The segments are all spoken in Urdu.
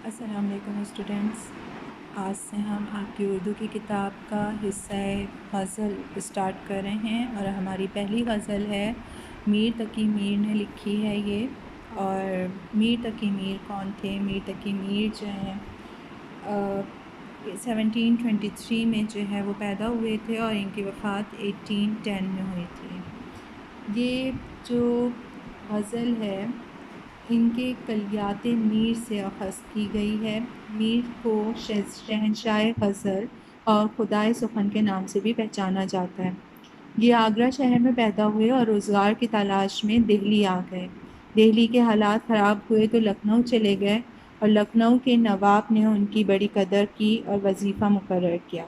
السلام علیکم اسٹوڈنٹس، آج سے ہم آپ کی اردو کی کتاب کا حصہ غزل اسٹارٹ کر رہے ہیں اور ہماری پہلی غزل ہے میر تقی میر نے لکھی ہے یہ۔ اور میر تقی میر کون تھے؟ میر تقی میر جو ہیں 1723 میں جو ہے وہ پیدا ہوئے تھے اور ان کی وفات 1810 میں ہوئی تھی۔ یہ جو غزل ہے ان کے کلیات میر سے اخذ کی گئی ہے۔ میر کو شہنشاہ غزل اور خدائے سخن کے نام سے بھی پہچانا جاتا ہے۔ یہ آگرہ شہر میں پیدا ہوئے اور روزگار کی تلاش میں دہلی آ گئے۔ دہلی کے حالات خراب ہوئے تو لکھنؤ چلے گئے اور لکھنؤ کے نواب نے ان کی بڑی قدر کی اور وظیفہ مقرر کیا۔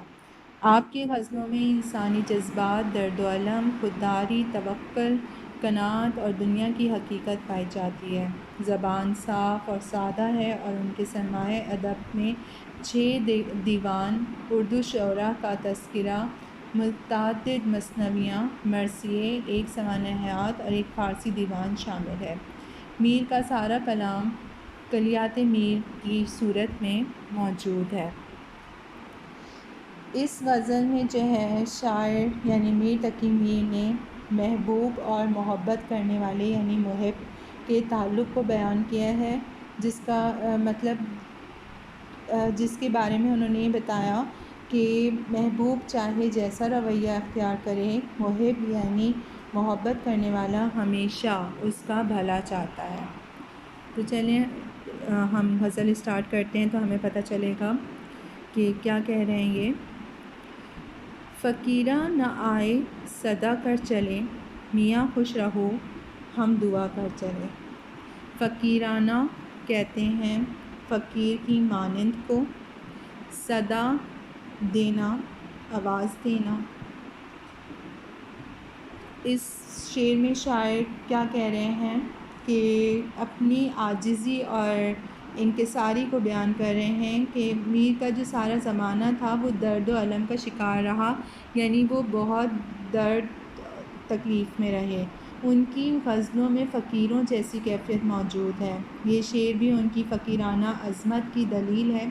آپ کی غزلوں میں انسانی جذبات، درد و الم، خودداری، توکل، قناعت اور دنیا کی حقیقت پائی جاتی ہے۔ زبان صاف اور سادہ ہے اور ان کے سرمایہ ادب میں 6 دیوان، اردو شعراء کا تذکرہ، متعدد مثنویاں، مرثیے، 1 سوانح حیات اور 1 فارسی دیوان شامل ہے۔ میر کا سارا کلام کلیات میر کی صورت میں موجود ہے۔ اس غزل میں جو ہے شاعر یعنی میر تقی میر نے محبوب اور محبت کرنے والے یعنی محب کے تعلق کو بیان کیا ہے، جس کا جس کے بارے میں انہوں نے یہ بتایا کہ محبوب چاہے جیسا رویہ اختیار کرے، محب یعنی محبت کرنے والا ہمیشہ اس کا بھلا چاہتا ہے۔ تو چلیں ہم غزل اسٹارٹ کرتے ہیں تو ہمیں پتہ چلے گا کہ کیا کہہ رہے ہیں یہ۔ فقیراں نہ آئے صدا کر چلے، میاں خوش رہو ہم دعا کر چلے۔ فقیرانہ کہتے ہیں فقیر کی مانند کو، صدا دینا آواز دینا۔ اس شعر میں شاعر کیا کہہ رہے ہیں کہ اپنی عاجزی اور انکساری کو بیان کر رہے ہیں کہ میر کا جو سارا زمانہ تھا وہ درد و الم کا شکار رہا، یعنی وہ بہت درد تکلیف میں رہے۔ ان کی غزلوں میں فقیروں جیسی کیفیت موجود ہے۔ یہ شعر بھی ان کی فقیرانہ عظمت کی دلیل ہے۔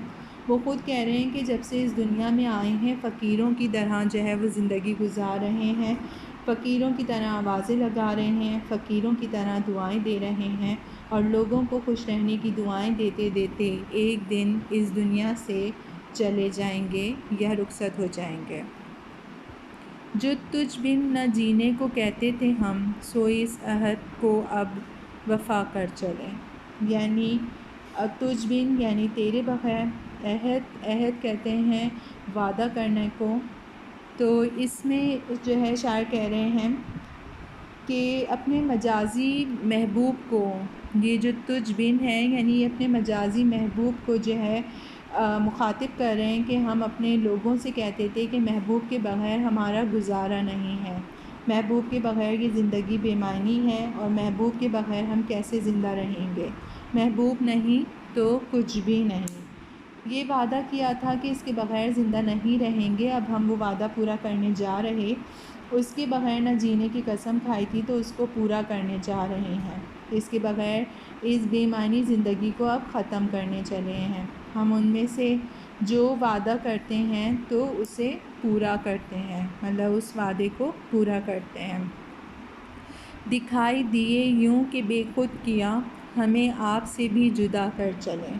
وہ خود کہہ رہے ہیں کہ جب سے اس دنیا میں آئے ہیں فقیروں کی طرح جو ہے وہ زندگی گزار رہے ہیں، فقیروں کی طرح آوازیں لگا رہے ہیں، فقیروں کی طرح دعائیں دے رہے ہیں اور لوگوں کو خوش رہنے کی دعائیں دیتے دیتے ایک دن اس دنیا سے چلے جائیں گے یا رخصت ہو جائیں گے۔ جو تجھ بن نہ جینے کو کہتے تھے ہم، سو اس عہد کو اب وفا کر چلے۔ یعنی تجھ بن یعنی تیرے بغیر، عہد کہتے ہیں وعدہ کرنے کو، تو اس میں جو ہے شاعر کہہ رہے ہیں کہ اپنے مجازی محبوب کو، یہ جو تجھ بن ہے یعنی اپنے مجازی محبوب کو جو ہے مخاطب کر رہے ہیں کہ ہم اپنے لوگوں سے کہتے تھے کہ محبوب کے بغیر ہمارا گزارا نہیں ہے، محبوب کے بغیر یہ زندگی بے معنی ہے اور محبوب کے بغیر ہم کیسے زندہ رہیں گے، محبوب نہیں تو کچھ بھی نہیں۔ یہ وعدہ کیا تھا کہ اس کے بغیر زندہ نہیں رہیں گے، اب ہم وہ وعدہ پورا کرنے جا رہے، اس کے بغیر نہ جینے کی قسم کھائی تھی تو اس کو پورا کرنے جا رہے ہیں، اس کے بغیر اس بے معنی زندگی کو اب ختم کرنے چلے ہیں۔ ہم ان میں سے جو وعدہ کرتے ہیں تو اسے پورا کرتے ہیں، مطلب اس وعدے کو پورا کرتے ہیں۔ دکھائی دیے یوں کہ بے خود کیا، ہمیں آپ سے بھی جدا کر چلے۔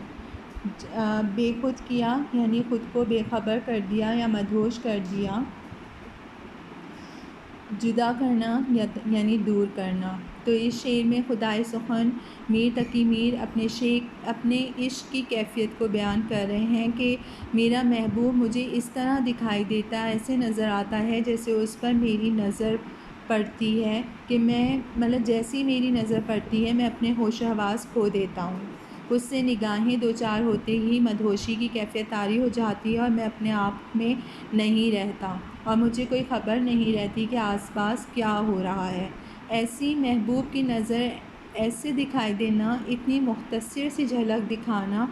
بے خود کیا یعنی خود کو بے خبر کر دیا یا مدہوش کر دیا، جدا کرنا یعنی دور کرنا۔ تو اس شعر میں خدائے سخن میر تقی میر اپنے عشق کی کیفیت کو بیان کر رہے ہیں کہ میرا محبوب مجھے اس طرح دکھائی دیتا ہے، ایسے نظر آتا ہے جیسے اس پر میری نظر پڑتی ہے کہ میں جیسی میری نظر پڑتی ہے میں اپنے ہوش و حواس کھو دیتا ہوں، اس سے نگاہیں دو چار ہوتے ہی مدہوشی کی کیفیت طاری ہو جاتی ہے اور میں اپنے آپ میں نہیں رہتا اور مجھے کوئی خبر نہیں رہتی کہ آس پاس کیا ہو رہا ہے۔ ایسی محبوب کی نظر ایسے دکھائی دینا، اتنی مختصر سی جھلک دکھانا،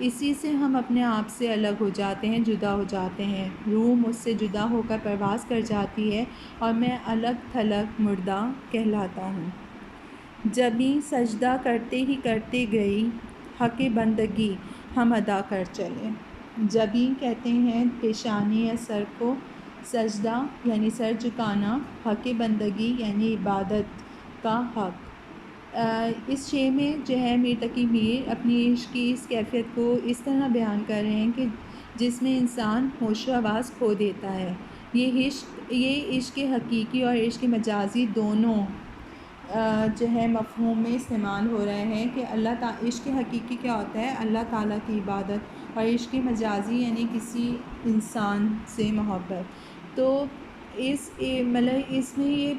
اسی سے ہم اپنے آپ سے الگ ہو جاتے ہیں، جدا ہو جاتے ہیں، روح مجھ سے جدا ہو کر پرواز کر جاتی ہے اور میں الگ تھلگ مردہ کہلاتا ہوں۔ جبیں سجدہ کرتے ہی کرتے گئی، حق بندگی ہم ادا کر چلیں۔ جبیں کہتے ہیں پیشانی یا سر کو سجدہ یعنی سر جھکانا، حق بندگی یعنی عبادت کا حق۔ اس شعر میں جو ہے میر تقی میر اپنی عشق کی اس کیفیت کو اس طرح بیان کر رہے ہیں کہ جس میں انسان ہوش و حواس کھو دیتا ہے۔ یہ عشق حقیقی اور عشق مجازی دونوں جو ہے مفہوم میں استعمال ہو رہے ہیں کہ عشق حقیقی کیا ہوتا ہے؟ اللہ تعالیٰ کی عبادت، اور عشق مجازی یعنی کسی انسان سے محبت۔ تو مطلب اس میں یہ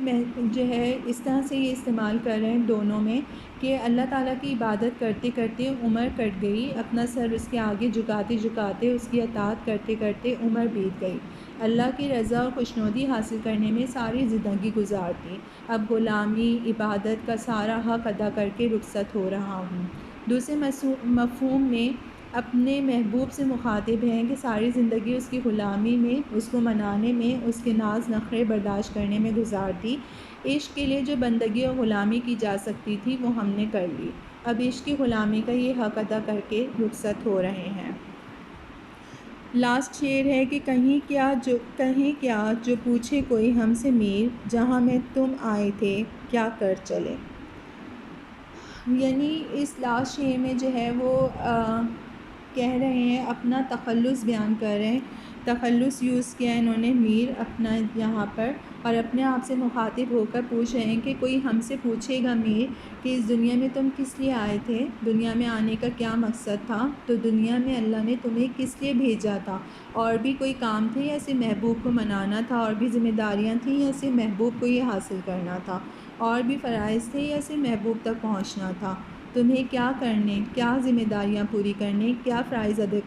جو ہے اس طرح سے یہ استعمال کر رہے ہیں دونوں میں کہ اللہ تعالیٰ کی عبادت کرتے کرتے عمر کٹ گئی، اپنا سر اس کے آگے جھکاتے جھکاتے اس کی اطاعت کرتے کرتے عمر بیت گئی، اللہ کی رضا اور خوشنودی حاصل کرنے میں ساری زندگی گزار دی، اب غلامی عبادت کا سارا حق ادا کر کے رخصت ہو رہا ہوں۔ دوسرے مفہوم میں اپنے محبوب سے مخاطب ہیں کہ ساری زندگی اس کی غلامی میں، اس کو منانے میں، اس کے ناز نخرے برداشت کرنے میں گزار دی، عشق کے لیے جو بندگی اور غلامی کی جا سکتی تھی وہ ہم نے کر لی، اب عشق کی غلامی کا یہ حق ادا کر کے رخصت ہو رہے ہیں۔ لاسٹ شعر ہے کہ کہیں کیا جو پوچھے کوئی ہم سے میر، جہاں میں تم آئے تھے کیا کر چلے۔ یعنی اس لاسٹ شعر میں جو ہے وہ کہہ رہے ہیں، اپنا تخلص بیان کر رہے ہیں، تخلص یوز کیا انہوں نے میر اپنا یہاں پر، اور اپنے آپ سے مخاطب ہو کر پوچھ رہے ہیں کہ کوئی ہم سے پوچھے گا میر کہ اس دنیا میں تم کس لیے آئے تھے، دنیا میں آنے کا کیا مقصد تھا، تو دنیا میں اللہ نے تمہیں کس لیے بھیجا تھا، اور بھی کوئی کام تھے یا صرف محبوب کو منانا تھا، اور بھی ذمہ داریاں تھیں یا صرف محبوب کو یہ حاصل کرنا تھا، اور بھی فرائض تھے یا صرف محبوب تک پہنچنا تھا، تمہیں کیا کرنے، کیا ذمہ داریاں پوری کرنے، کیا فرائض ادا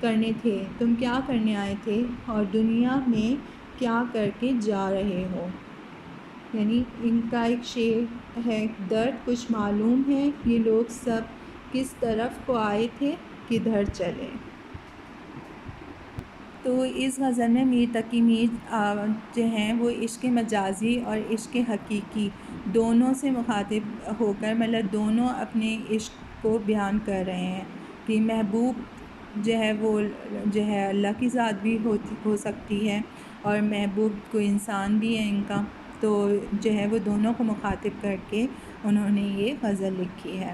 کرنے تھے، تم کیا کرنے آئے تھے، اور دنیا میں کیا کر کے جا رہے ہو۔ یعنی ان کا ایک شعر ہے، درد کچھ معلوم ہے یہ لوگ سب کس طرف کو آئے تھے کدھر چلے۔ تو اس غزل میں میر تقی میر جو ہیں وہ عشق مجازی اور عشق حقیقی دونوں سے مخاطب ہو کر مطلب دونوں اپنے عشق کو بیان کر رہے ہیں کہ محبوب جو ہے وہ جو ہے اللہ کی ذات بھی ہو سکتی ہے، اور محبوب کوئی انسان بھی ہے ان کا، تو جو ہے وہ دونوں کو مخاطب کر کے انہوں نے یہ غزل لکھی ہے۔